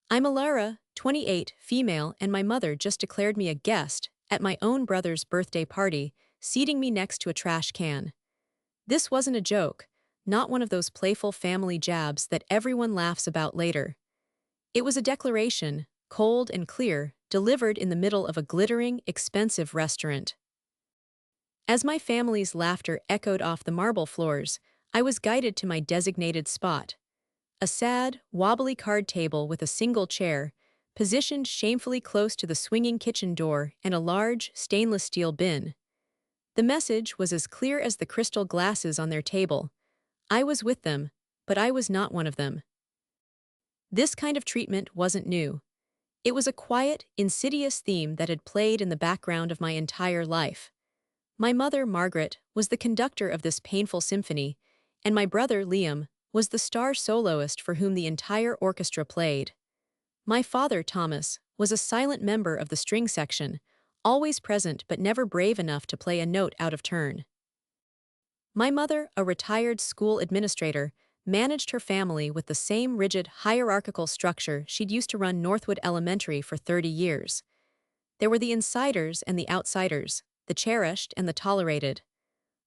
I'm Alara, 28, female, and my mother just declared me a guest at my own brother's birthday party, seating me next to a trash can. This wasn't a joke, not one of those playful family jabs that everyone laughs about later. It was a declaration, cold and clear, delivered in the middle of a glittering, expensive restaurant. As my family's laughter echoed off the marble floors, I was guided to my designated spot. A sad, wobbly card table with a single chair, positioned shamefully close to the swinging kitchen door and a large, stainless steel bin. The message was as clear as the crystal glasses on their table. I was with them, but I was not one of them. This kind of treatment wasn't new. It was a quiet, insidious theme that had played in the background of my entire life. My mother, Margaret, was the conductor of this painful symphony, and my brother, Liam, was the star soloist for whom the entire orchestra played. My father, Thomas, was a silent member of the string section, always present but never brave enough to play a note out of turn. My mother, a retired school administrator, managed her family with the same rigid hierarchical structure she'd used to run Northwood Elementary for 30 years. There were the insiders and the outsiders, the cherished and the tolerated.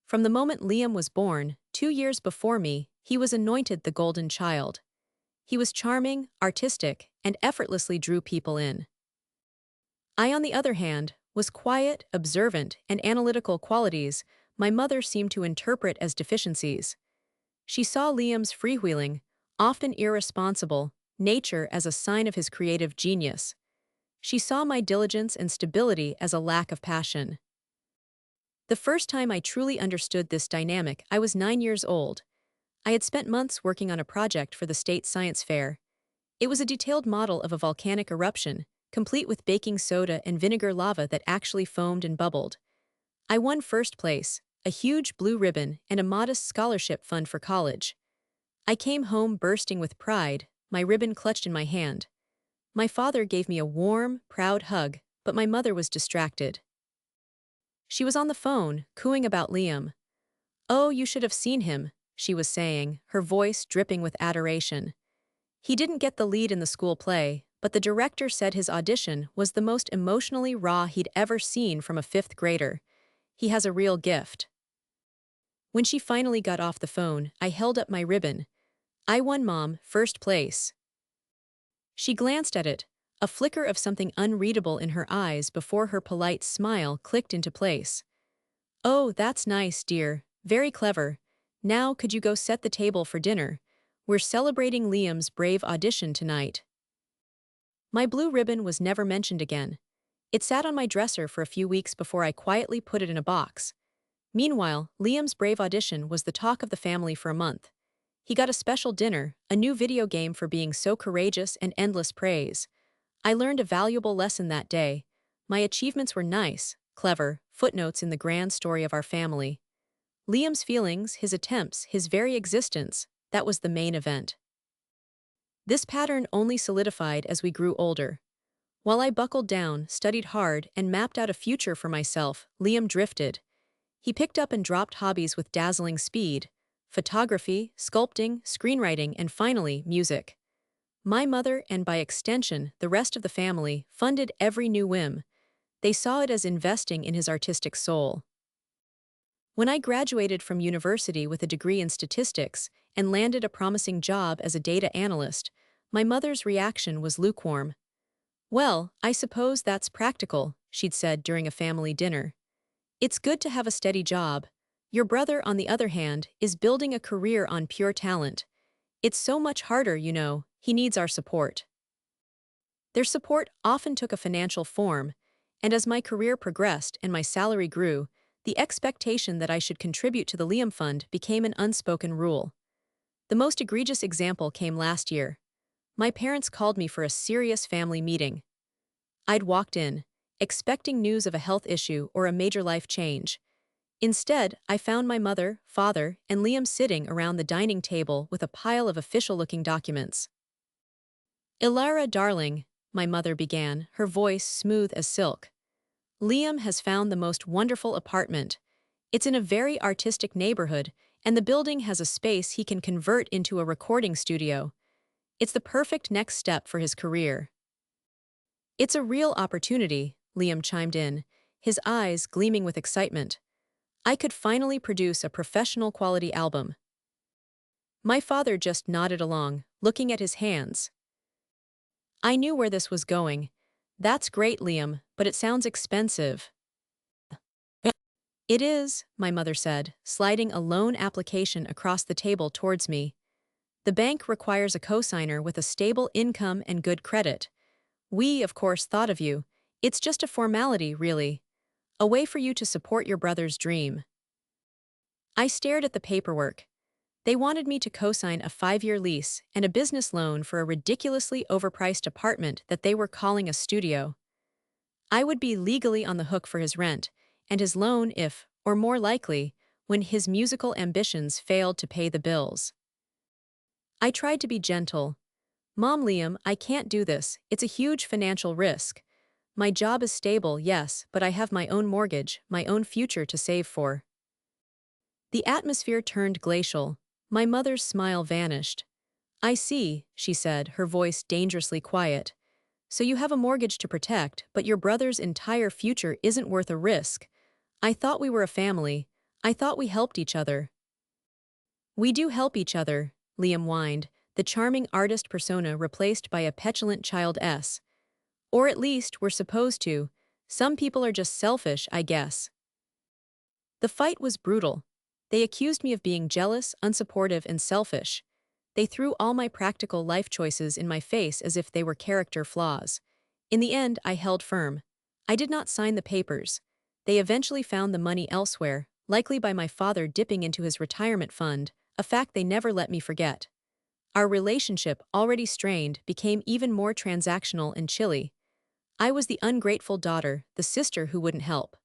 From the moment Liam was born, 2 years before me, he was anointed the golden child. He was charming, artistic, and effortlessly drew people in. I, on the other hand, was quiet, observant, and analytical qualities my mother seemed to interpret as deficiencies. She saw Liam's freewheeling, often irresponsible, nature as a sign of his creative genius. She saw my diligence and stability as a lack of passion. The first time I truly understood this dynamic, I was 9 years old. I had spent months working on a project for the state science fair. It was a detailed model of a volcanic eruption, complete with baking soda and vinegar lava that actually foamed and bubbled. I won first place, a huge blue ribbon, and a modest scholarship fund for college. I came home bursting with pride, my ribbon clutched in my hand. My father gave me a warm, proud hug, but my mother was distracted. She was on the phone, cooing about Liam. "Oh, you should have seen him," she was saying, her voice dripping with adoration. "He didn't get the lead in the school play, but the director said his audition was the most emotionally raw he'd ever seen from a fifth grader. He has a real gift." When she finally got off the phone, I held up my ribbon. "I won, Mom, first place." She glanced at it, a flicker of something unreadable in her eyes before her polite smile clicked into place. "Oh, that's nice, dear. Very clever. Now could you go set the table for dinner? We're celebrating Liam's brave audition tonight." My blue ribbon was never mentioned again. It sat on my dresser for a few weeks before I quietly put it in a box. Meanwhile, Liam's brave audition was the talk of the family for a month. He got a special dinner, a new video game for being so courageous, and endless praise. I learned a valuable lesson that day. My achievements were nice, clever, footnotes in the grand story of our family. Liam's feelings, his attempts, his very existence, that was the main event. This pattern only solidified as we grew older. While I buckled down, studied hard, and mapped out a future for myself, Liam drifted. He picked up and dropped hobbies with dazzling speed: photography, sculpting, screenwriting, and finally, music. My mother, and by extension, the rest of the family, funded every new whim. They saw it as investing in his artistic soul. When I graduated from university with a degree in statistics and landed a promising job as a data analyst, my mother's reaction was lukewarm. "Well, I suppose that's practical," she'd said during a family dinner. "It's good to have a steady job. Your brother, on the other hand, is building a career on pure talent. It's so much harder, you know. He needs our support." Their support often took a financial form, and as my career progressed and my salary grew, the expectation that I should contribute to the Liam Fund became an unspoken rule. The most egregious example came last year. My parents called me for a serious family meeting. I'd walked in, expecting news of a health issue or a major life change. Instead, I found my mother, father, and Liam sitting around the dining table with a pile of official-looking documents. "Ilara, darling," my mother began, her voice smooth as silk. "Liam has found the most wonderful apartment. It's in a very artistic neighborhood, and the building has a space he can convert into a recording studio. It's the perfect next step for his career. It's a real opportunity, Liam chimed in, his eyes gleaming with excitement. I could finally produce a professional quality album. My father just nodded along, looking at his hands. I knew where this was going. That's great, Liam, but it sounds expensive. It is, my mother said, sliding a loan application across the table towards me. The bank requires a cosigner with a stable income and good credit. We, of course, thought of you. It's just a formality, really. A way for you to support your brother's dream. I stared at the paperwork. They wanted me to co-sign a 5-year lease and a business loan for a ridiculously overpriced apartment that they were calling a studio. I would be legally on the hook for his rent, and his loan if, or more likely, when his musical ambitions failed to pay the bills. I tried to be gentle. Mom, Liam, I can't do this. It's a huge financial risk. My job is stable, yes, but I have my own mortgage, my own future to save for. The atmosphere turned glacial. My mother's smile vanished. I see, she said, her voice dangerously quiet. So you have a mortgage to protect, but your brother's entire future isn't worth a risk. I thought we were a family. I thought we helped each other. We do help each other, Liam whined, the charming artist persona replaced by a petulant child S. Or at least we're supposed to. Some people are just selfish, I guess. The fight was brutal. They accused me of being jealous, unsupportive, and selfish. They threw all my practical life choices in my face as if they were character flaws. In the end, I held firm. I did not sign the papers. They eventually found the money elsewhere, likely by my father dipping into his retirement fund, a fact they never let me forget. Our relationship, already strained, became even more transactional and chilly. I was the ungrateful daughter, the sister who wouldn't help.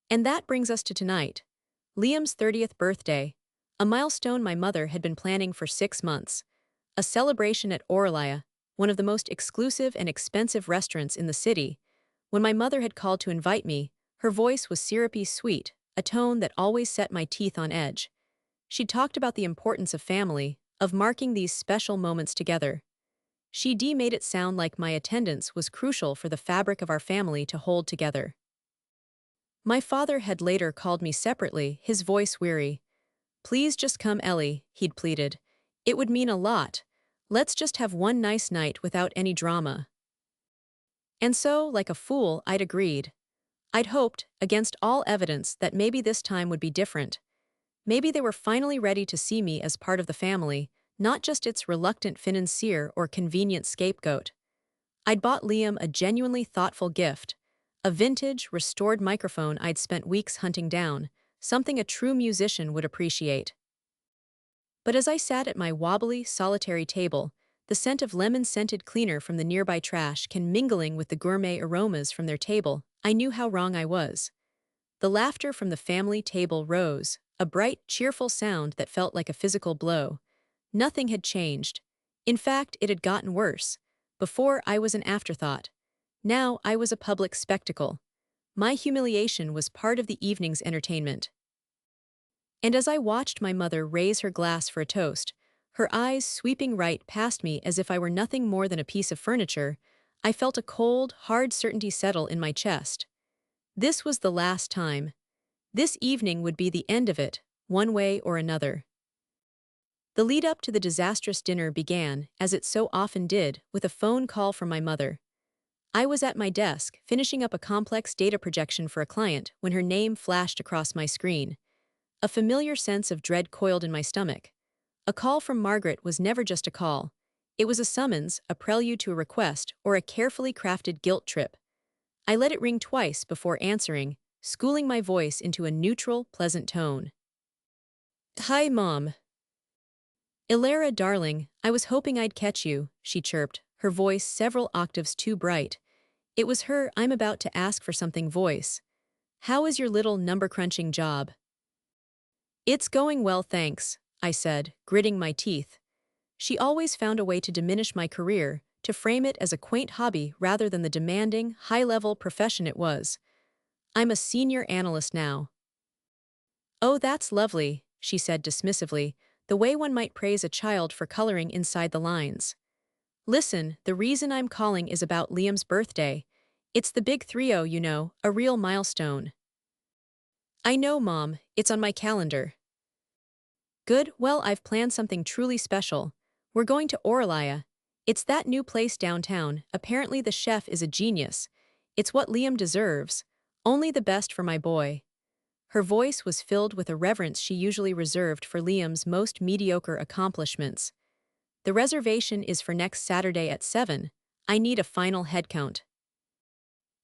And that brings us to tonight. Liam's 30th birthday, a milestone my mother had been planning for 6 months. A celebration at Oralia, one of the most exclusive and expensive restaurants in the city. When my mother had called to invite me, her voice was syrupy sweet, a tone that always set my teeth on edge. She talked about the importance of family, of marking these special moments together. She made it sound like my attendance was crucial for the fabric of our family to hold together. My father had later called me separately, his voice weary. Please just come, Ellie, he'd pleaded. It would mean a lot. Let's just have one nice night without any drama. And so, like a fool, I'd agreed. I'd hoped, against all evidence, that maybe this time would be different. Maybe they were finally ready to see me as part of the family, not just its reluctant financier or convenient scapegoat. I'd bought Liam a genuinely thoughtful gift. A vintage, restored microphone I'd spent weeks hunting down, something a true musician would appreciate. But as I sat at my wobbly, solitary table, the scent of lemon-scented cleaner from the nearby trash can mingling with the gourmet aromas from their table, I knew how wrong I was. The laughter from the family table rose, a bright, cheerful sound that felt like a physical blow. Nothing had changed. In fact, it had gotten worse. Before, I was an afterthought. Now, I was a public spectacle. My humiliation was part of the evening's entertainment. And as I watched my mother raise her glass for a toast, her eyes sweeping right past me as if I were nothing more than a piece of furniture, I felt a cold, hard certainty settle in my chest. This was the last time. This evening would be the end of it, one way or another. The lead-up to the disastrous dinner began, as it so often did, with a phone call from my mother. I was at my desk, finishing up a complex data projection for a client, when her name flashed across my screen. A familiar sense of dread coiled in my stomach. A call from Margaret was never just a call. It was a summons, a prelude to a request, or a carefully crafted guilt trip. I let it ring twice before answering, schooling my voice into a neutral, pleasant tone. Hi, Mom. Ilara, darling, I was hoping I'd catch you, she chirped, her voice several octaves too bright. It was her I'm about to ask for something voice. How is your little number-crunching job? It's going well, thanks, I said, gritting my teeth. She always found a way to diminish my career, to frame it as a quaint hobby rather than the demanding, high-level profession it was. I'm a senior analyst now. Oh, that's lovely, she said dismissively, the way one might praise a child for coloring inside the lines. Listen, the reason I'm calling is about Liam's birthday. It's the big 3-0, you know, a real milestone. I know, Mom, it's on my calendar. Good, well, I've planned something truly special. We're going to Oralia. It's that new place downtown. Apparently the chef is a genius. It's what Liam deserves. Only the best for my boy. Her voice was filled with a reverence she usually reserved for Liam's most mediocre accomplishments. The reservation is for next Saturday at 7. I need a final head count.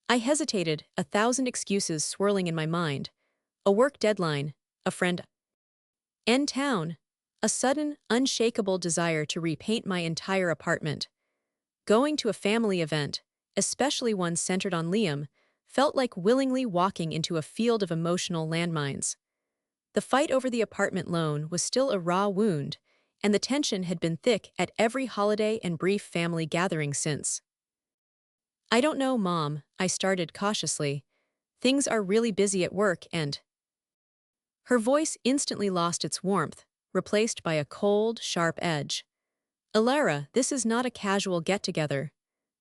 I hesitated, 1,000 excuses swirling in my mind. A work deadline, a friend in town, a sudden, unshakable desire to repaint my entire apartment. Going to a family event, especially one centered on Liam, felt like willingly walking into a field of emotional landmines. The fight over the apartment loan was still a raw wound, and the tension had been thick at every holiday and brief family gathering since. I don't know, Mom, I started cautiously. Things are really busy at work and… Her voice instantly lost its warmth, replaced by a cold, sharp edge. Alara, this is not a casual get-together.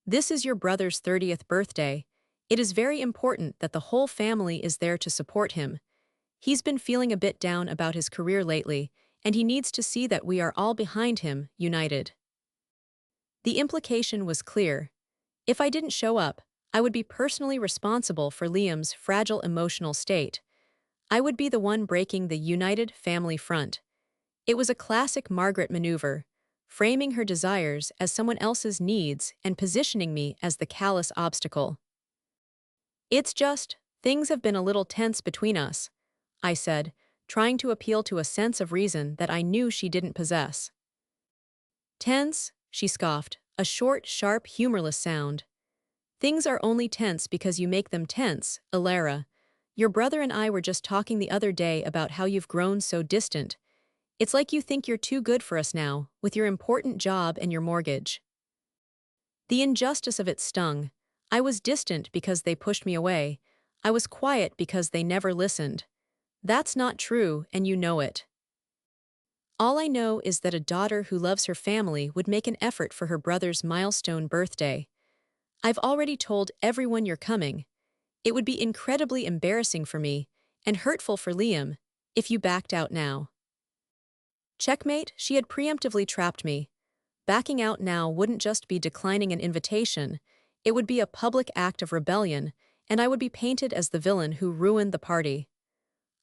This is your brother's 30th birthday. It is very important that the whole family is there to support him. He's been feeling a bit down about his career lately, and he needs to see that we are all behind him, united. The implication was clear. If I didn't show up, I would be personally responsible for Liam's fragile emotional state. I would be the one breaking the united family front. It was a classic Margaret maneuver, framing her desires as someone else's needs and positioning me as the callous obstacle. It's just, things have been a little tense between us, I said, trying to appeal to a sense of reason that I knew she didn't possess. Tense, she scoffed, a short, sharp, humorless sound. Things are only tense because you make them tense, Alara. Your brother and I were just talking the other day about how you've grown so distant. It's like you think you're too good for us now, with your important job and your mortgage. The injustice of it stung. I was distant because they pushed me away. I was quiet because they never listened. That's not true, and you know it. All I know is that a daughter who loves her family would make an effort for her brother's milestone birthday. I've already told everyone you're coming. It would be incredibly embarrassing for me, and hurtful for Liam, if you backed out now. Checkmate, she had preemptively trapped me. Backing out now wouldn't just be declining an invitation, it would be a public act of rebellion, and I would be painted as the villain who ruined the party.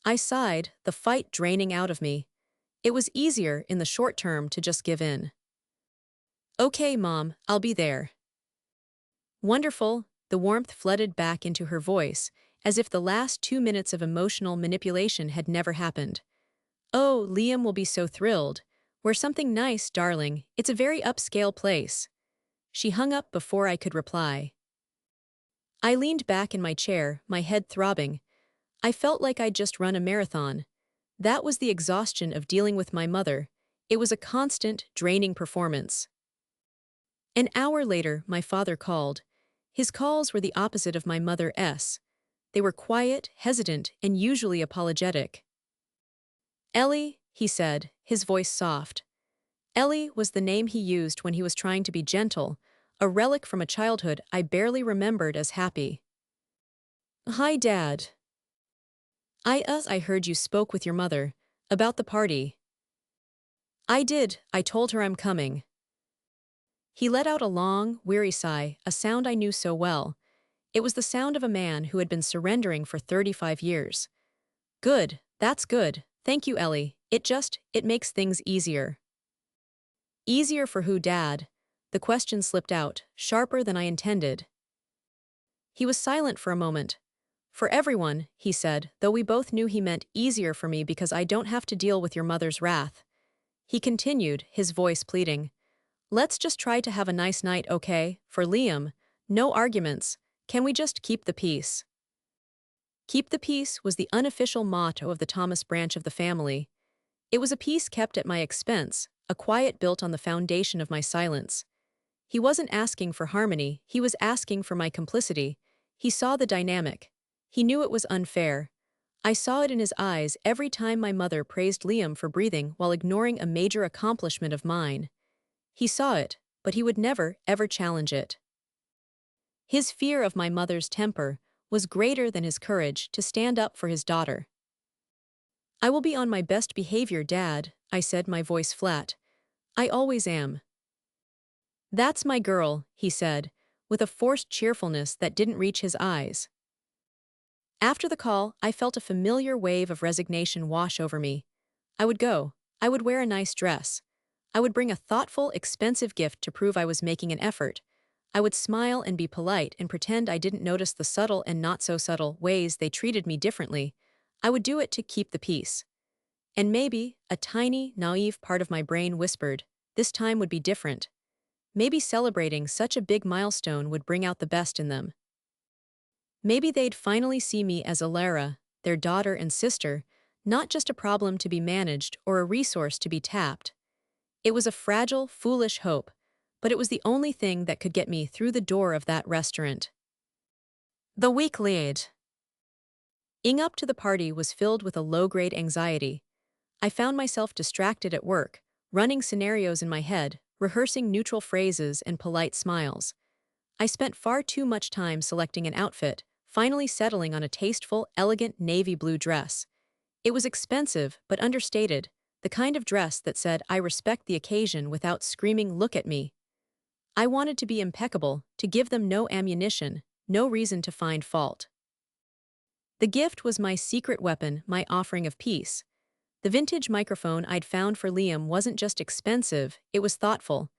I sighed, the fight draining out of me. It was easier in the short term to just give in. Okay, Mom, I'll be there. Wonderful, the warmth flooded back into her voice, as if the last 2 minutes of emotional manipulation had never happened. Oh, Liam will be so thrilled. We're something nice, darling. It's a very upscale place. She hung up before I could reply. I leaned back in my chair, my head throbbing. I felt like I'd just run a marathon. That was the exhaustion of dealing with my mother. It was a constant, draining performance. An hour later, my father called. His calls were the opposite of my mother's. They were quiet, hesitant, and usually apologetic. Ellie, he said, his voice soft. Ellie was the name he used when he was trying to be gentle, a relic from a childhood I barely remembered as happy. Hi, Dad. I heard you spoke with your mother about the party. I did, I told her I'm coming. He let out a long, weary sigh, a sound I knew so well. It was the sound of a man who had been surrendering for 35 years. Good, that's good. Thank you, Ellie. It makes things easier. Easier for who, Dad? The question slipped out, sharper than I intended. He was silent for a moment. For everyone, he said, though we both knew he meant easier for me because I don't have to deal with your mother's wrath. He continued, his voice pleading. Let's just try to have a nice night, okay? For Liam, no arguments. Can we just keep the peace? Keep the peace was the unofficial motto of the Thomas branch of the family. It was a peace kept at my expense, a quiet built on the foundation of my silence. He wasn't asking for harmony, he was asking for my complicity. He saw the dynamic. He knew it was unfair. I saw it in his eyes every time my mother praised Liam for breathing while ignoring a major accomplishment of mine. He saw it, but he would never, ever challenge it. His fear of my mother's temper was greater than his courage to stand up for his daughter. "I will be on my best behavior, Dad," I said, my voice flat. "I always am." "That's my girl," he said, with a forced cheerfulness that didn't reach his eyes. After the call, I felt a familiar wave of resignation wash over me. I would go. I would wear a nice dress. I would bring a thoughtful, expensive gift to prove I was making an effort. I would smile and be polite and pretend I didn't notice the subtle and not-so-subtle ways they treated me differently. I would do it to keep the peace. And maybe, a tiny, naive part of my brain whispered, this time would be different. Maybe celebrating such a big milestone would bring out the best in them. Maybe they'd finally see me as Alara, their daughter and sister, not just a problem to be managed or a resource to be tapped. It was a fragile, foolish hope, but it was the only thing that could get me through the door of that restaurant. The week lead. Ing up to the party was filled with a low-grade anxiety. I found myself distracted at work, running scenarios in my head, rehearsing neutral phrases and polite smiles. I spent far too much time selecting an outfit, finally settling on a tasteful, elegant navy blue dress. It was expensive but understated, the kind of dress that said I respect the occasion without screaming look at me. I wanted to be impeccable, to give them no ammunition, no reason to find fault. The gift was my secret weapon, my offering of peace. The vintage microphone I'd found for Liam wasn't just expensive, it was thoughtful.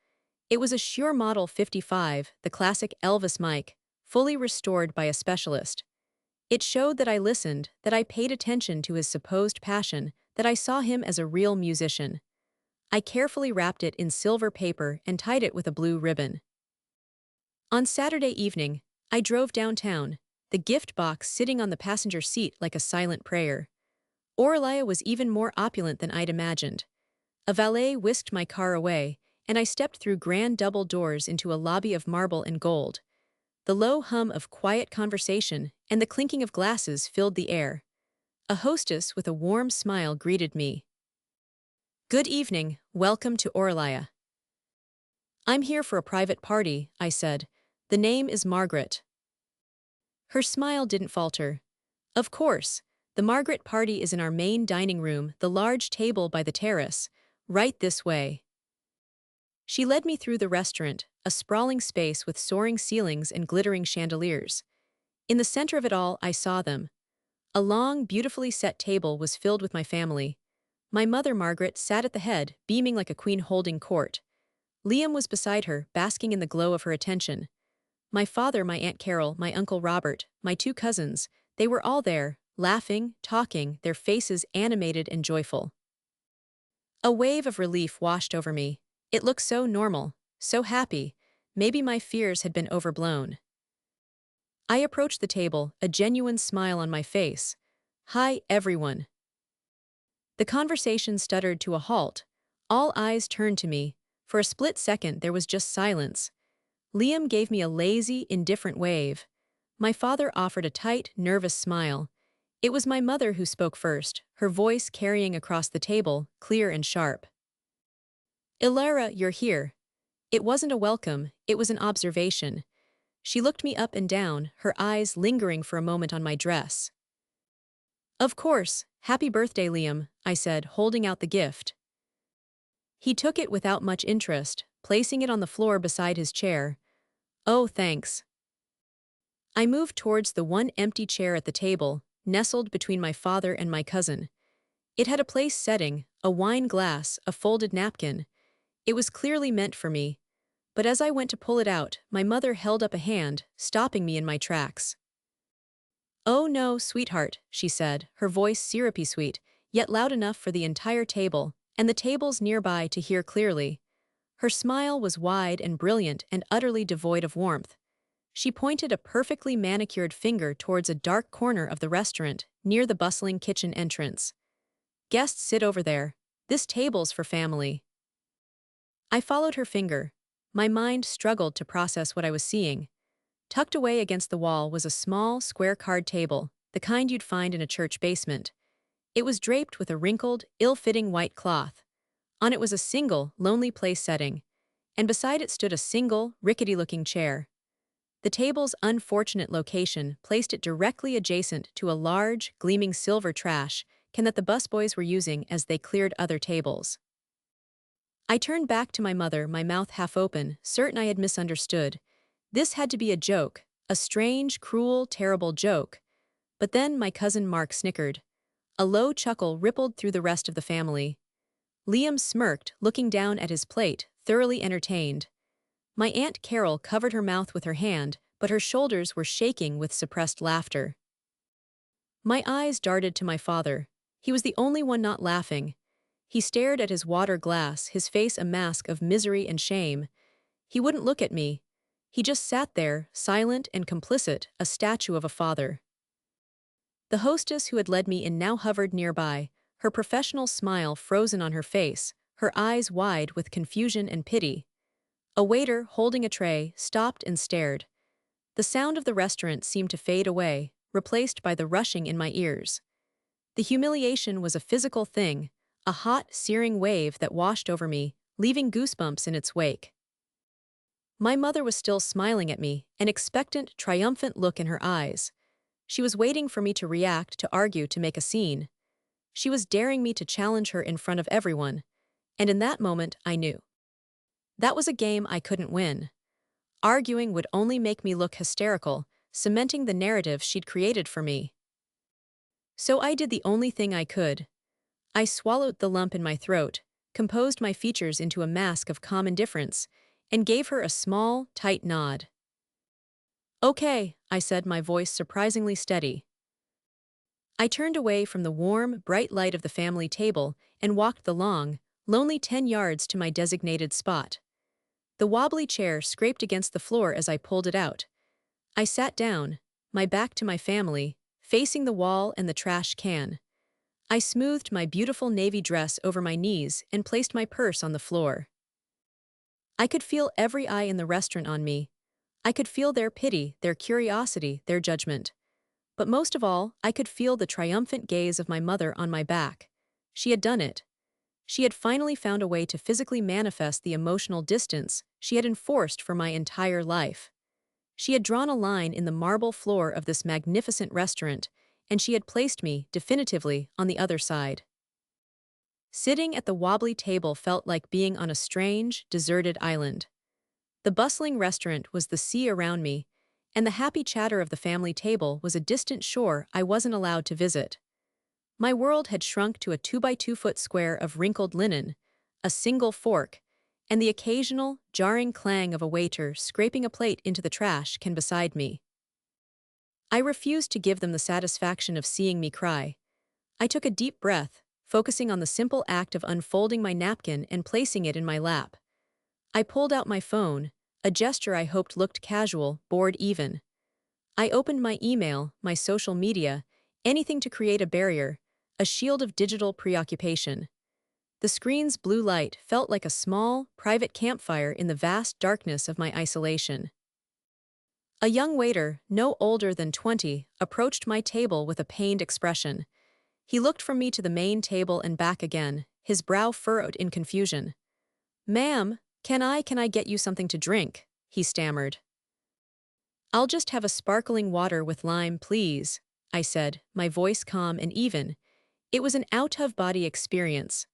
It was a Shure Model 55, the classic Elvis mic, fully restored by a specialist. It showed that I listened, that I paid attention to his supposed passion, that I saw him as a real musician. I carefully wrapped it in silver paper and tied it with a blue ribbon. On Saturday evening, I drove downtown, the gift box sitting on the passenger seat like a silent prayer. Orlia was even more opulent than I'd imagined. A valet whisked my car away, and I stepped through grand double doors into a lobby of marble and gold. The low hum of quiet conversation and the clinking of glasses filled the air. A hostess with a warm smile greeted me. "Good evening, welcome to Orlia." "I'm here for a private party," I said. "The name is Margaret." Her smile didn't falter. "Of course. The Margaret party is in our main dining room, the large table by the terrace. Right this way." She led me through the restaurant, a sprawling space with soaring ceilings and glittering chandeliers. In the center of it all, I saw them. A long, beautifully set table was filled with my family. My mother, Margaret, sat at the head, beaming like a queen holding court. Liam was beside her, basking in the glow of her attention. My father, my Aunt Carol, my Uncle Robert, my two cousins, they were all there, laughing, talking, their faces animated and joyful. A wave of relief washed over me. It looked so normal, so happy. Maybe my fears had been overblown. I approached the table, a genuine smile on my face. "Hi, everyone." The conversation stuttered to a halt. All eyes turned to me. For a split second, there was just silence. Liam gave me a lazy, indifferent wave. My father offered a tight, nervous smile. It was my mother who spoke first, her voice carrying across the table, clear and sharp. "Ilara, you're here." It wasn't a welcome, it was an observation. She looked me up and down, her eyes lingering for a moment on my dress. "Of course, happy birthday, Liam," I said, holding out the gift. He took it without much interest, placing it on the floor beside his chair. "Oh, thanks." I moved towards the one empty chair at the table, nestled between my father and my cousin. It had a place setting, a wine glass, a folded napkin. It was clearly meant for me. But as I went to pull it out, my mother held up a hand, stopping me in my tracks. "Oh no, sweetheart," she said, her voice syrupy sweet, yet loud enough for the entire table, and the tables nearby to hear clearly. Her smile was wide and brilliant and utterly devoid of warmth. She pointed a perfectly manicured finger towards a dark corner of the restaurant, near the bustling kitchen entrance. "Guests sit over there. This table's for family." I followed her finger. My mind struggled to process what I was seeing. Tucked away against the wall was a small, square card table, the kind you'd find in a church basement. It was draped with a wrinkled, ill-fitting white cloth. On it was a single, lonely place setting, and beside it stood a single, rickety-looking chair. The table's unfortunate location placed it directly adjacent to a large, gleaming silver trash can that the busboys were using as they cleared other tables. I turned back to my mother, my mouth half open, certain I had misunderstood. This had to be a joke, a strange, cruel, terrible joke. But then my cousin Mark snickered. A low chuckle rippled through the rest of the family. Liam smirked, looking down at his plate, thoroughly entertained. My Aunt Carol covered her mouth with her hand, but her shoulders were shaking with suppressed laughter. My eyes darted to my father. He was the only one not laughing. He stared at his water glass, his face a mask of misery and shame. He wouldn't look at me. He just sat there, silent and complicit, a statue of a father. The hostess who had led me in now hovered nearby, her professional smile frozen on her face, her eyes wide with confusion and pity. A waiter, holding a tray, stopped and stared. The sound of the restaurant seemed to fade away, replaced by the rushing in my ears. The humiliation was a physical thing, a hot, searing wave that washed over me, leaving goosebumps in its wake. My mother was still smiling at me, an expectant, triumphant look in her eyes. She was waiting for me to react, to argue, to make a scene. She was daring me to challenge her in front of everyone, and in that moment I knew. That was a game I couldn't win. Arguing would only make me look hysterical, cementing the narrative she'd created for me. So I did the only thing I could. I swallowed the lump in my throat, composed my features into a mask of calm indifference, and gave her a small, tight nod. "Okay," I said, my voice surprisingly steady. I turned away from the warm, bright light of the family table and walked the long, lonely 10 yards to my designated spot. The wobbly chair scraped against the floor as I pulled it out. I sat down, my back to my family, facing the wall and the trash can. I smoothed my beautiful navy dress over my knees and placed my purse on the floor. I could feel every eye in the restaurant on me. I could feel their pity, their curiosity, their judgment. But most of all, I could feel the triumphant gaze of my mother on my back. She had done it. She had finally found a way to physically manifest the emotional distance she had enforced for my entire life. She had drawn a line in the marble floor of this magnificent restaurant, and she had placed me, definitively, on the other side. Sitting at the wobbly table felt like being on a strange, deserted island. The bustling restaurant was the sea around me, and the happy chatter of the family table was a distant shore I wasn't allowed to visit. My world had shrunk to a 2-by-2-foot square of wrinkled linen, a single fork, and the occasional, jarring clang of a waiter scraping a plate into the trash can beside me. I refused to give them the satisfaction of seeing me cry. I took a deep breath, focusing on the simple act of unfolding my napkin and placing it in my lap. I pulled out my phone, a gesture I hoped looked casual, bored even. I opened my email, my social media, anything to create a barrier, a shield of digital preoccupation. The screen's blue light felt like a small, private campfire in the vast darkness of my isolation. A young waiter, no older than 20, approached my table with a pained expression. He looked from me to the main table and back again, his brow furrowed in confusion. "Ma'am, can I get you something to drink?" he stammered. "I'll just have a sparkling water with lime, please," I said, my voice calm and even. It was an out-of-body experience.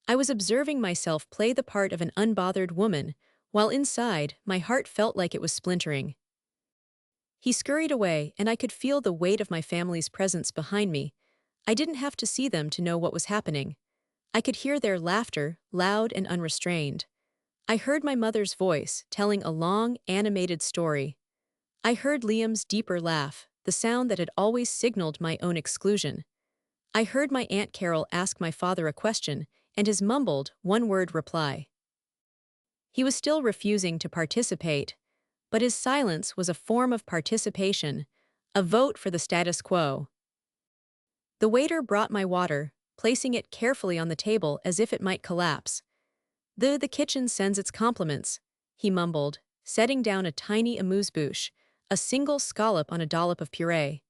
I was observing myself play the part of an unbothered woman, while inside, my heart felt like it was splintering. He scurried away, and I could feel the weight of my family's presence behind me. I didn't have to see them to know what was happening. I could hear their laughter, loud and unrestrained. I heard my mother's voice, telling a long, animated story. I heard Liam's deeper laugh, the sound that had always signaled my own exclusion. I heard my Aunt Carol ask my father a question, and his mumbled, one-word reply. He was still refusing to participate, but his silence was a form of participation, a vote for the status quo. The waiter brought my water, placing it carefully on the table as if it might collapse. The kitchen sends its compliments," he mumbled, setting down a tiny amuse-bouche, a single scallop on a dollop of puree.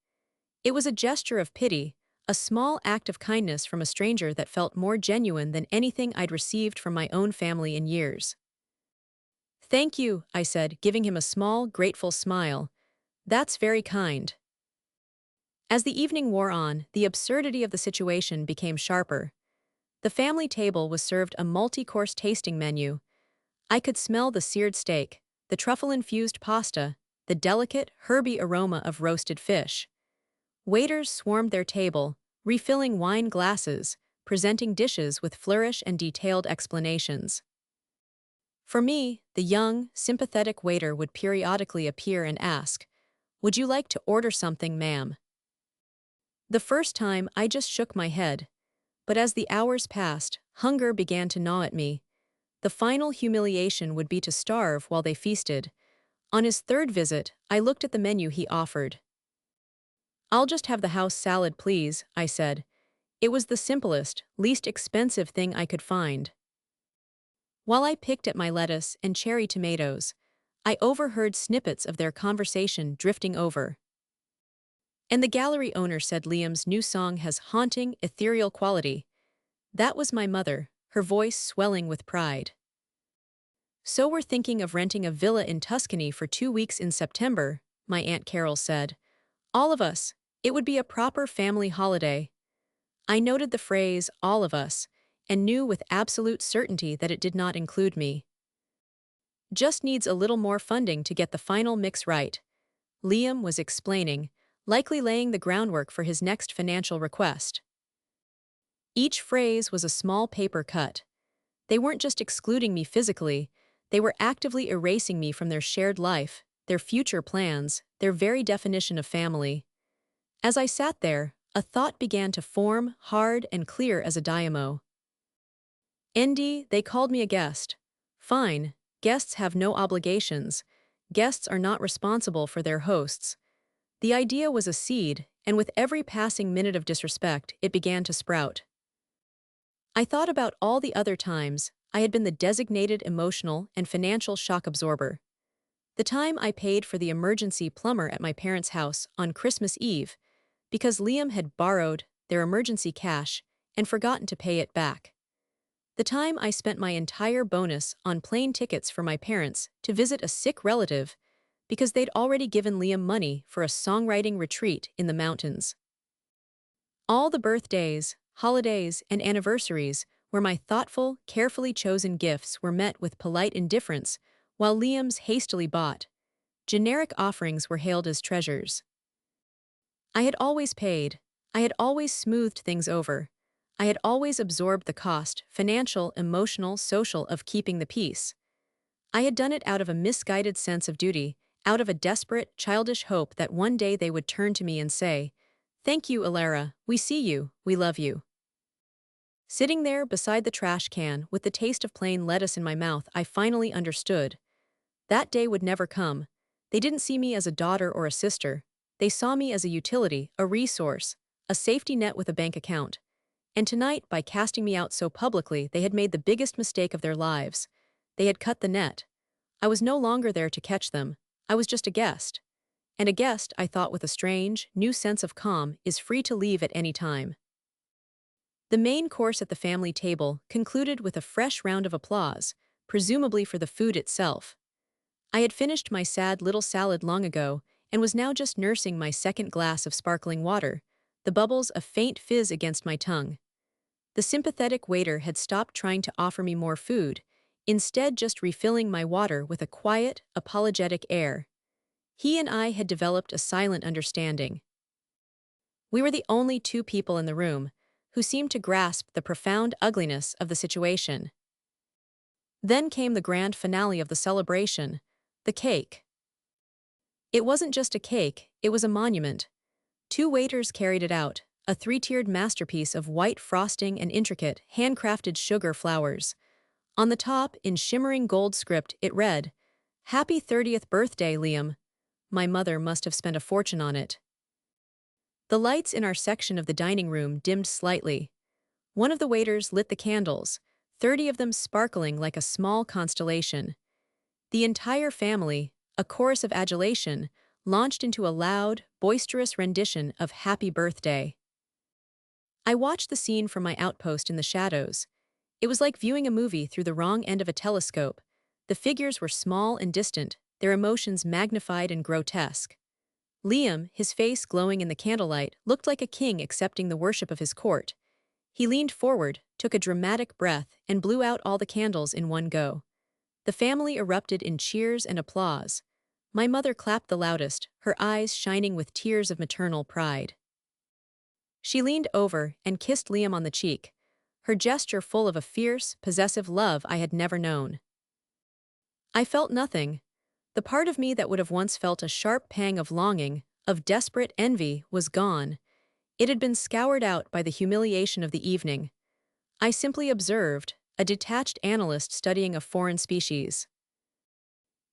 It was a gesture of pity, a small act of kindness from a stranger that felt more genuine than anything I'd received from my own family in years. "Thank you," I said, giving him a small, grateful smile. "That's very kind." As the evening wore on, the absurdity of the situation became sharper. The family table was served a multi-course tasting menu. I could smell the seared steak, the truffle-infused pasta, the delicate, herby aroma of roasted fish. Waiters swarmed their table, refilling wine glasses, presenting dishes with flourish and detailed explanations. For me, the young, sympathetic waiter would periodically appear and ask, "Would you like to order something, ma'am?" The first time, I just shook my head. But as the hours passed, hunger began to gnaw at me. The final humiliation would be to starve while they feasted. On his third visit, I looked at the menu he offered. "I'll just have the house salad, please," I said. It was the simplest, least expensive thing I could find. While I picked at my lettuce and cherry tomatoes, I overheard snippets of their conversation drifting over. "And the gallery owner said Liam's new song has haunting, ethereal quality." That was my mother, her voice swelling with pride. "So we're thinking of renting a villa in Tuscany for 2 weeks in September," my Aunt Carol said. "All of us. It would be a proper family holiday." I noted the phrase, "all of us," and knew with absolute certainty that it did not include me. "Just needs a little more funding to get the final mix right," Liam was explaining, likely laying the groundwork for his next financial request. Each phrase was a small paper cut. They weren't just excluding me physically, they were actively erasing me from their shared life, their future plans, their very definition of family. As I sat there, a thought began to form, hard and clear as a dynamo. "Indy, they called me a guest. Fine, guests have no obligations. Guests are not responsible for their hosts." The idea was a seed, and with every passing minute of disrespect, it began to sprout. I thought about all the other times I had been the designated emotional and financial shock absorber. The time I paid for the emergency plumber at my parents' house on Christmas Eve because Liam had borrowed their emergency cash and forgotten to pay it back. The time I spent my entire bonus on plane tickets for my parents to visit a sick relative because they'd already given Liam money for a songwriting retreat in the mountains. All the birthdays, holidays, and anniversaries where my thoughtful, carefully chosen gifts were met with polite indifference, while Liam's hastily bought, generic offerings were hailed as treasures. I had always paid. I had always smoothed things over. I had always absorbed the cost, financial, emotional, social, of keeping the peace. I had done it out of a misguided sense of duty, out of a desperate, childish hope that one day they would turn to me and say, "Thank you, Alara, we see you, we love you." Sitting there beside the trash can with the taste of plain lettuce in my mouth, I finally understood. That day would never come. They didn't see me as a daughter or a sister. They saw me as a utility, a resource, a safety net with a bank account. And tonight, by casting me out so publicly, they had made the biggest mistake of their lives. They had cut the net. I was no longer there to catch them. I was just a guest. And a guest, I thought with a strange, new sense of calm, is free to leave at any time. The main course at the family table concluded with a fresh round of applause, presumably for the food itself. I had finished my sad little salad long ago and was now just nursing my second glass of sparkling water, the bubbles a faint fizz against my tongue. The sympathetic waiter had stopped trying to offer me more food, instead just refilling my water with a quiet, apologetic air. He and I had developed a silent understanding. We were the only two people in the room who seemed to grasp the profound ugliness of the situation. Then came the grand finale of the celebration, the cake. It wasn't just a cake, it was a monument. Two waiters carried it out, a three-tiered masterpiece of white frosting and intricate, handcrafted sugar flowers. On the top, in shimmering gold script, it read, "Happy 30th birthday, Liam." My mother must have spent a fortune on it. The lights in our section of the dining room dimmed slightly. One of the waiters lit the candles, 30 of them sparkling like a small constellation. The entire family, a chorus of adulation, launched into a loud, boisterous rendition of Happy Birthday. I watched the scene from my outpost in the shadows. It was like viewing a movie through the wrong end of a telescope. The figures were small and distant, their emotions magnified and grotesque. Liam, his face glowing in the candlelight, looked like a king accepting the worship of his court. He leaned forward, took a dramatic breath, and blew out all the candles in one go. The family erupted in cheers and applause. My mother clapped the loudest, her eyes shining with tears of maternal pride. She leaned over and kissed Liam on the cheek, her gesture full of a fierce, possessive love I had never known. I felt nothing. The part of me that would have once felt a sharp pang of longing, of desperate envy, was gone. It had been scoured out by the humiliation of the evening. I simply observed, a detached analyst studying a foreign species.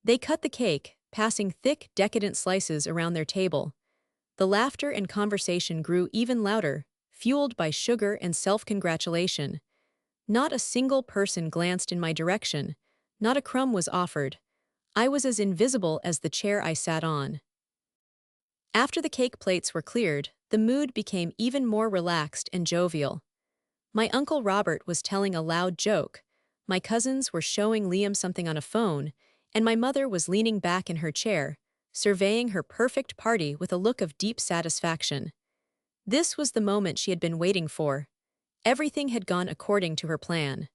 They cut the cake, passing thick, decadent slices around their table. The laughter and conversation grew even louder, fueled by sugar and self-congratulation. Not a single person glanced in my direction. Not a crumb was offered. I was as invisible as the chair I sat on. After the cake plates were cleared, the mood became even more relaxed and jovial. My Uncle Robert was telling a loud joke, my cousins were showing Liam something on a phone, and my mother was leaning back in her chair, surveying her perfect party with a look of deep satisfaction. This was the moment she had been waiting for. Everything had gone according to her plan.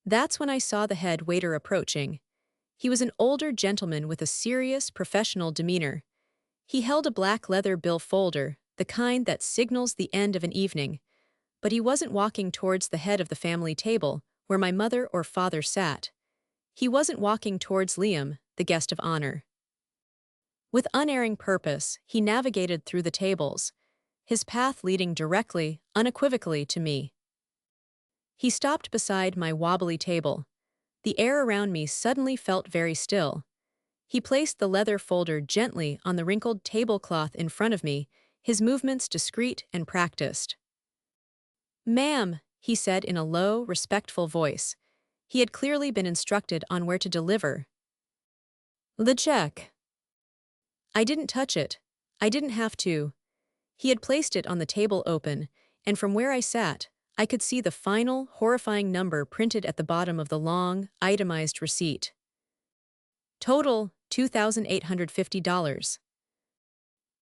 That's when I saw the head waiter approaching. He was an older gentleman with a serious, professional demeanor. He held a black leather bill folder, the kind that signals the end of an evening. But he wasn't walking towards the head of the family table, where my mother or father sat. He wasn't walking towards Liam, the guest of honor. With unerring purpose, he navigated through the tables, his path leading directly, unequivocally to me. He stopped beside my wobbly table. The air around me suddenly felt very still. He placed the leather folder gently on the wrinkled tablecloth in front of me, his movements discreet and practiced. "Ma'am," he said in a low, respectful voice. He had clearly been instructed on where to deliver the check. I didn't touch it. I didn't have to. He had placed it on the table open, and from where I sat, I could see the final, horrifying number printed at the bottom of the long, itemized receipt. Total, $2,850.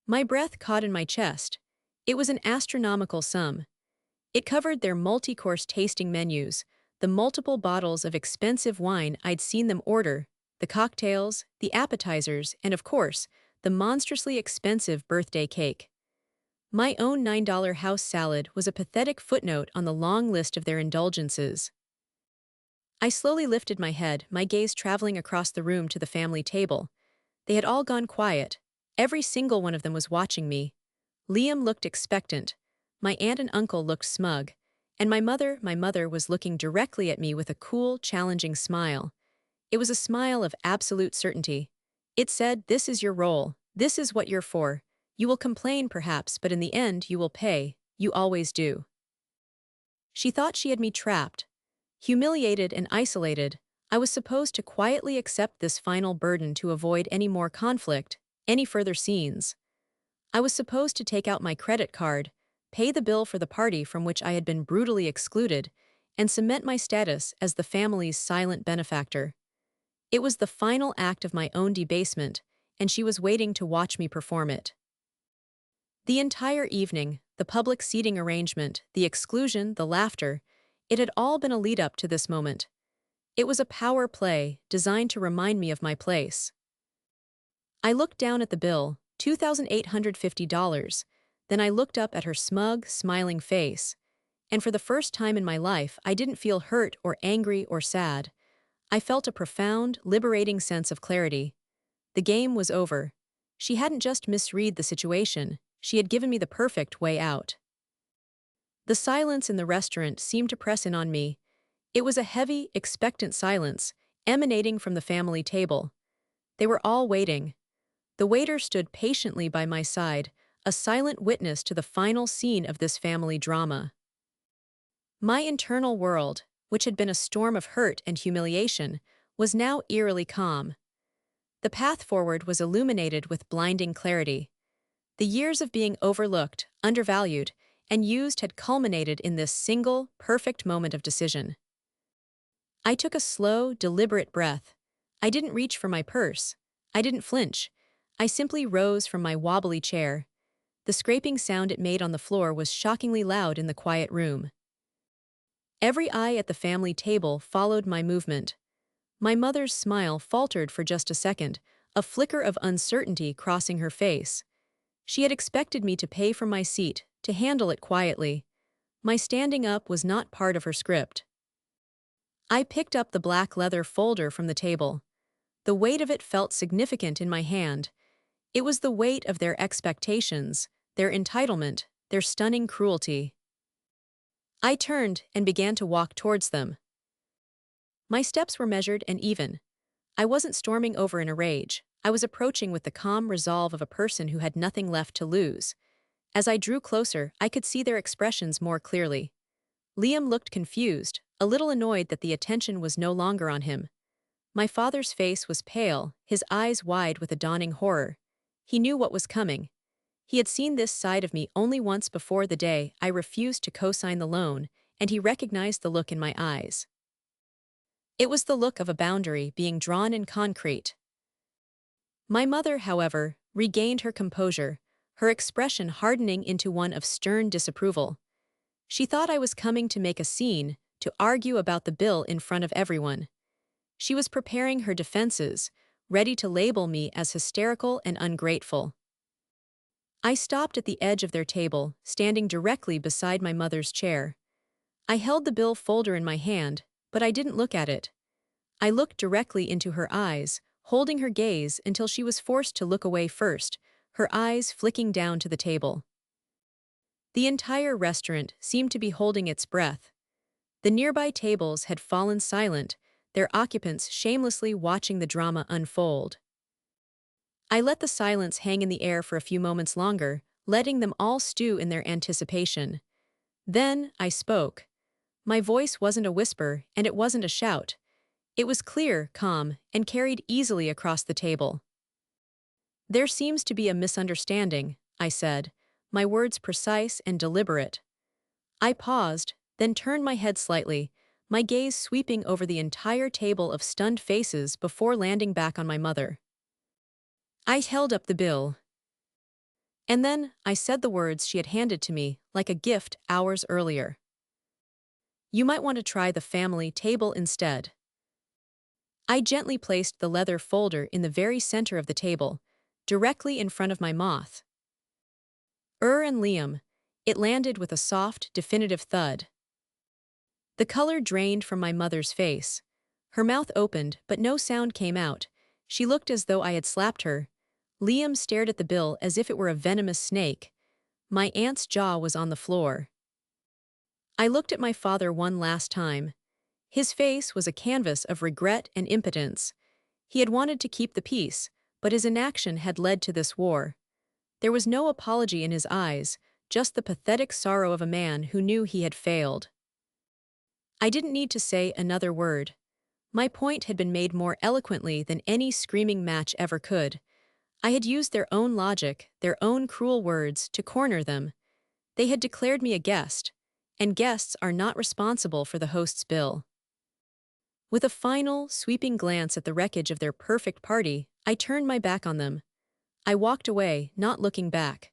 My breath caught in my chest. It was an astronomical sum. It covered their multi-course tasting menus, the multiple bottles of expensive wine I'd seen them order, the cocktails, the appetizers, and of course, the monstrously expensive birthday cake. My own $9 house salad was a pathetic footnote on the long list of their indulgences. I slowly lifted my head, my gaze traveling across the room to the family table. They had all gone quiet. Every single one of them was watching me. Liam looked expectant. My aunt and uncle looked smug. And my mother was looking directly at me with a cool, challenging smile. It was a smile of absolute certainty. It said, "This is your role. This is what you're for. You will complain, perhaps, but in the end you will pay. You always do." She thought she had me trapped. Humiliated and isolated, I was supposed to quietly accept this final burden to avoid any more conflict, any further scenes. I was supposed to take out my credit card, pay the bill for the party from which I had been brutally excluded, and cement my status as the family's silent benefactor. It was the final act of my own debasement, and she was waiting to watch me perform it. The entire evening, the public seating arrangement, the exclusion, the laughter, it had all been a lead-up to this moment. It was a power play designed to remind me of my place. I looked down at the bill, $2,850. Then I looked up at her smug, smiling face. And for the first time in my life, I didn't feel hurt or angry or sad. I felt a profound, liberating sense of clarity. The game was over. She hadn't just misread the situation, she had given me the perfect way out. The silence in the restaurant seemed to press in on me. It was a heavy, expectant silence, emanating from the family table. They were all waiting. The waiter stood patiently by my side, a silent witness to the final scene of this family drama. My internal world, which had been a storm of hurt and humiliation, was now eerily calm. The path forward was illuminated with blinding clarity. The years of being overlooked, undervalued, and used had culminated in this single, perfect moment of decision. I took a slow, deliberate breath. I didn't reach for my purse. I didn't flinch. I simply rose from my wobbly chair. The scraping sound it made on the floor was shockingly loud in the quiet room. Every eye at the family table followed my movement. My mother's smile faltered for just a second, a flicker of uncertainty crossing her face. She had expected me to pay for my seat, to handle it quietly. My standing up was not part of her script. I picked up the black leather folder from the table. The weight of it felt significant in my hand. It was the weight of their expectations, their entitlement, their stunning cruelty. I turned and began to walk towards them. My steps were measured and even. I wasn't storming over in a rage. I was approaching with the calm resolve of a person who had nothing left to lose. As I drew closer, I could see their expressions more clearly. Liam looked confused, a little annoyed that the attention was no longer on him. My father's face was pale, his eyes wide with a dawning horror. He knew what was coming. He had seen this side of me only once before the day I refused to co-sign the loan, and he recognized the look in my eyes. It was the look of a boundary being drawn in concrete. My mother, however, regained her composure, her expression hardening into one of stern disapproval. She thought I was coming to make a scene, to argue about the bill in front of everyone. She was preparing her defenses, ready to label me as hysterical and ungrateful. I stopped at the edge of their table, standing directly beside my mother's chair. I held the bill folder in my hand, but I didn't look at it. I looked directly into her eyes, holding her gaze until she was forced to look away first, her eyes flicking down to the table. The entire restaurant seemed to be holding its breath. The nearby tables had fallen silent, their occupants shamelessly watching the drama unfold. I let the silence hang in the air for a few moments longer, letting them all stew in their anticipation. Then I spoke. My voice wasn't a whisper, and it wasn't a shout. It was clear, calm, and carried easily across the table. "There seems to be a misunderstanding," I said, my words precise and deliberate. I paused, then turned my head slightly, my gaze sweeping over the entire table of stunned faces before landing back on my mother. I held up the bill. And then I said the words she had handed to me, like a gift hours earlier. "You might want to try the family table instead." I gently placed the leather folder in the very center of the table, directly in front of my moth. And Liam. It landed with a soft, definitive thud. The color drained from my mother's face. Her mouth opened, but no sound came out. She looked as though I had slapped her. Liam stared at the bill as if it were a venomous snake. My aunt's jaw was on the floor. I looked at my father one last time. His face was a canvas of regret and impotence. He had wanted to keep the peace, but his inaction had led to this war. There was no apology in his eyes, just the pathetic sorrow of a man who knew he had failed. I didn't need to say another word. My point had been made more eloquently than any screaming match ever could. I had used their own logic, their own cruel words, to corner them. They had declared me a guest, and guests are not responsible for the host's bill. With a final, sweeping glance at the wreckage of their perfect party, I turned my back on them. I walked away, not looking back.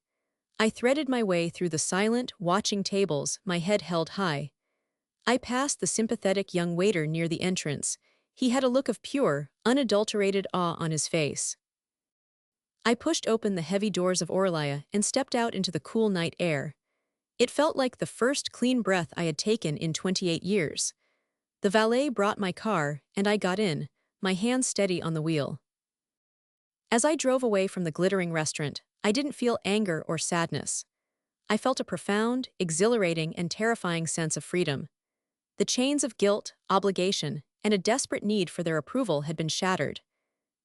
I threaded my way through the silent, watching tables, my head held high. I passed the sympathetic young waiter near the entrance. He had a look of pure, unadulterated awe on his face. I pushed open the heavy doors of Orlia and stepped out into the cool night air. It felt like the first clean breath I had taken in 28 years. The valet brought my car, and I got in, my hands steady on the wheel. As I drove away from the glittering restaurant, I didn't feel anger or sadness. I felt a profound, exhilarating, and terrifying sense of freedom. The chains of guilt, obligation, and a desperate need for their approval had been shattered.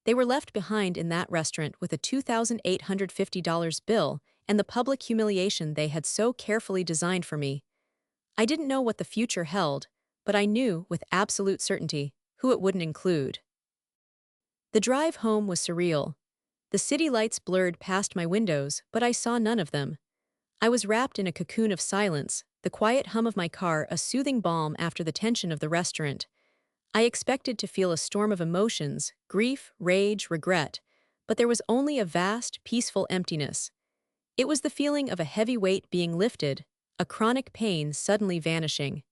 They were left behind in that restaurant with a $2,850 bill and the public humiliation they had so carefully designed for me. I didn't know what the future held, but I knew, with absolute certainty, who it wouldn't include. The drive home was surreal. The city lights blurred past my windows, but I saw none of them. I was wrapped in a cocoon of silence, the quiet hum of my car a soothing balm after the tension of the restaurant. I expected to feel a storm of emotions, grief, rage, regret, but there was only a vast, peaceful emptiness. It was the feeling of a heavy weight being lifted, a chronic pain suddenly vanishing.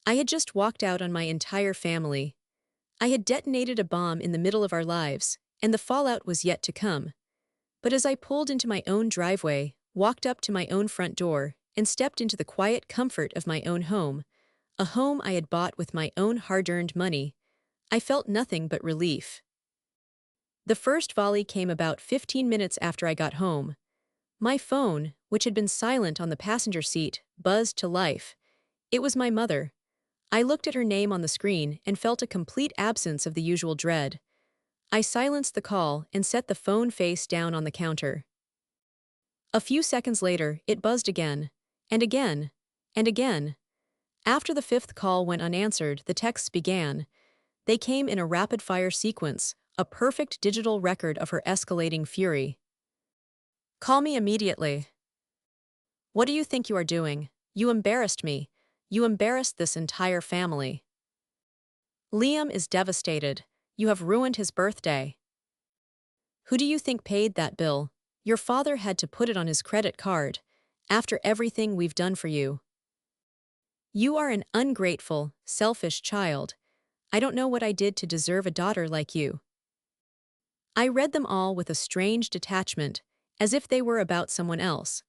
I had just walked out on my entire family. I had detonated a bomb in the middle of our lives, and the fallout was yet to come. But as I pulled into my own driveway, walked up to my own front door, and stepped into the quiet comfort of my own home, a home I had bought with my own hard-earned money, I felt nothing but relief. The first volley came about 15 minutes after I got home. My phone, which had been silent on the passenger seat, buzzed to life. It was my mother. I looked at her name on the screen and felt a complete absence of the usual dread. I silenced the call and set the phone face down on the counter. A few seconds later, it buzzed again, and again, and again. After the fifth call went unanswered, the texts began. They came in a rapid-fire sequence, a perfect digital record of her escalating fury. "Call me immediately. What do you think you are doing? You embarrassed me. You embarrassed this entire family. Liam is devastated. You have ruined his birthday. Who do you think paid that bill? Your father had to put it on his credit card. After everything we've done for you. You are an ungrateful, selfish child. I don't know what I did to deserve a daughter like you." I read them all with a strange detachment, as if they were about someone else.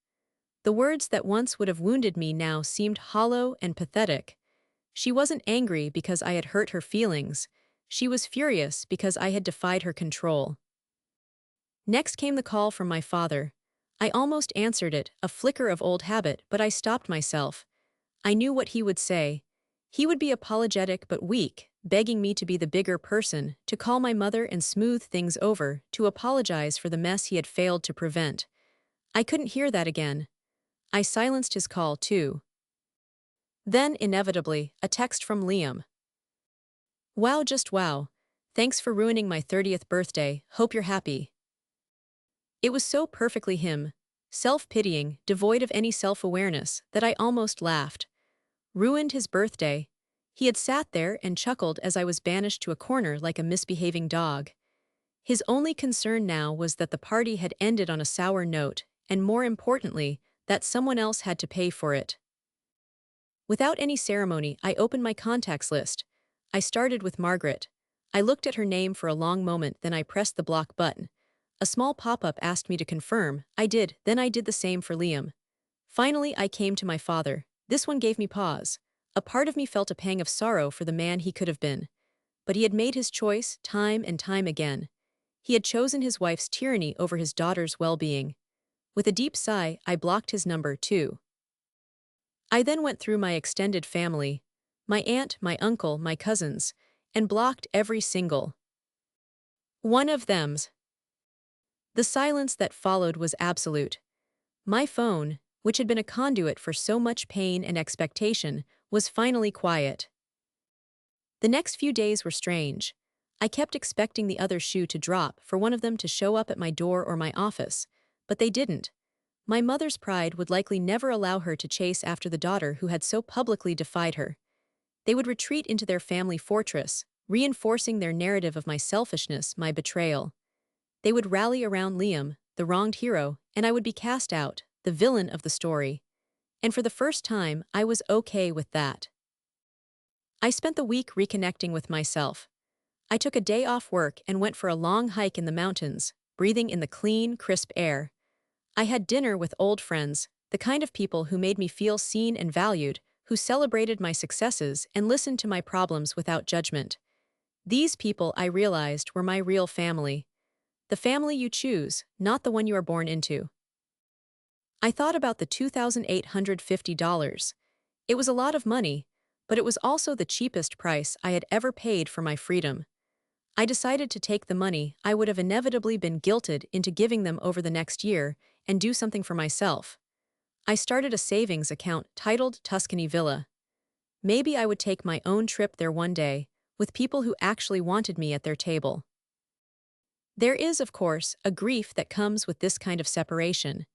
The words that once would have wounded me now seemed hollow and pathetic. She wasn't angry because I had hurt her feelings. She was furious because I had defied her control. Next came the call from my father. I almost answered it, a flicker of old habit, but I stopped myself. I knew what he would say. He would be apologetic but weak, begging me to be the bigger person, to call my mother and smooth things over, to apologize for the mess he had failed to prevent. I couldn't hear that again. I silenced his call, too. Then, inevitably, a text from Liam. "Wow, just wow. Thanks for ruining my 30th birthday, hope you're happy." It was so perfectly him, self-pitying, devoid of any self-awareness, that I almost laughed. Ruined his birthday. He had sat there and chuckled as I was banished to a corner like a misbehaving dog. His only concern now was that the party had ended on a sour note, and more importantly, that someone else had to pay for it. Without any ceremony, I opened my contacts list. I started with Margaret. I looked at her name for a long moment, then I pressed the block button. A small pop-up asked me to confirm. I did, then I did the same for Liam. Finally, I came to my father. This one gave me pause. A part of me felt a pang of sorrow for the man he could have been. But he had made his choice, time and time again. He had chosen his wife's tyranny over his daughter's well-being. With a deep sigh, I blocked his number, too. I then went through my extended family, my aunt, my uncle, my cousins, and blocked every single one of them. The silence that followed was absolute. My phone, which had been a conduit for so much pain and expectation, was finally quiet. The next few days were strange. I kept expecting the other shoe to drop, for one of them to show up at my door or my office, but they didn't. My mother's pride would likely never allow her to chase after the daughter who had so publicly defied her. They would retreat into their family fortress, reinforcing their narrative of my selfishness, my betrayal. They would rally around Liam, the wronged hero, and I would be cast out, the villain of the story. And for the first time, I was okay with that. I spent the week reconnecting with myself. I took a day off work and went for a long hike in the mountains, breathing in the clean, crisp air. I had dinner with old friends, the kind of people who made me feel seen and valued, who celebrated my successes and listened to my problems without judgment. These people, I realized, were my real family. The family you choose, not the one you are born into. I thought about the $2,850. It was a lot of money, but it was also the cheapest price I had ever paid for my freedom. I decided to take the money I would have inevitably been guilted into giving them over the next year and do something for myself. I started a savings account titled Tuscany Villa. Maybe I would take my own trip there one day, with people who actually wanted me at their table. There is, of course, a grief that comes with this kind of separation.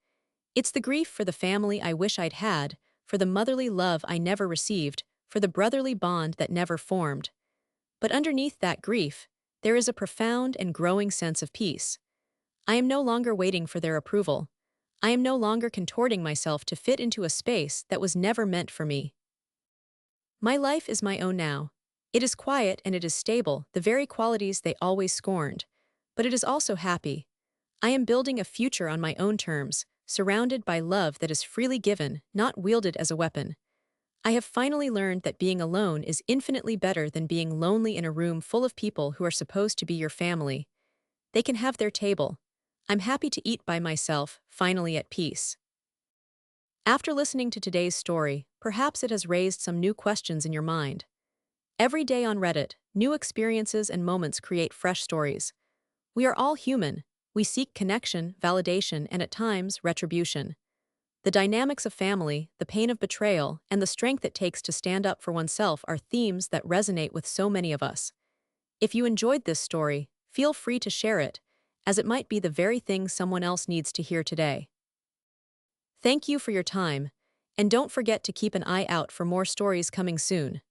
It's the grief for the family I wish I'd had, for the motherly love I never received, for the brotherly bond that never formed. But underneath that grief, there is a profound and growing sense of peace. I am no longer waiting for their approval. I am no longer contorting myself to fit into a space that was never meant for me. My life is my own now. It is quiet and it is stable, the very qualities they always scorned. But it is also happy. I am building a future on my own terms, surrounded by love that is freely given, not wielded as a weapon. I have finally learned that being alone is infinitely better than being lonely in a room full of people who are supposed to be your family. They can have their table. I'm happy to eat by myself, finally at peace. After listening to today's story, perhaps it has raised some new questions in your mind. Every day on Reddit, new experiences and moments create fresh stories. We are all human. We seek connection, validation, and at times, retribution. The dynamics of family, the pain of betrayal, and the strength it takes to stand up for oneself are themes that resonate with so many of us. If you enjoyed this story, feel free to share it, as it might be the very thing someone else needs to hear today. Thank you for your time, and don't forget to keep an eye out for more stories coming soon.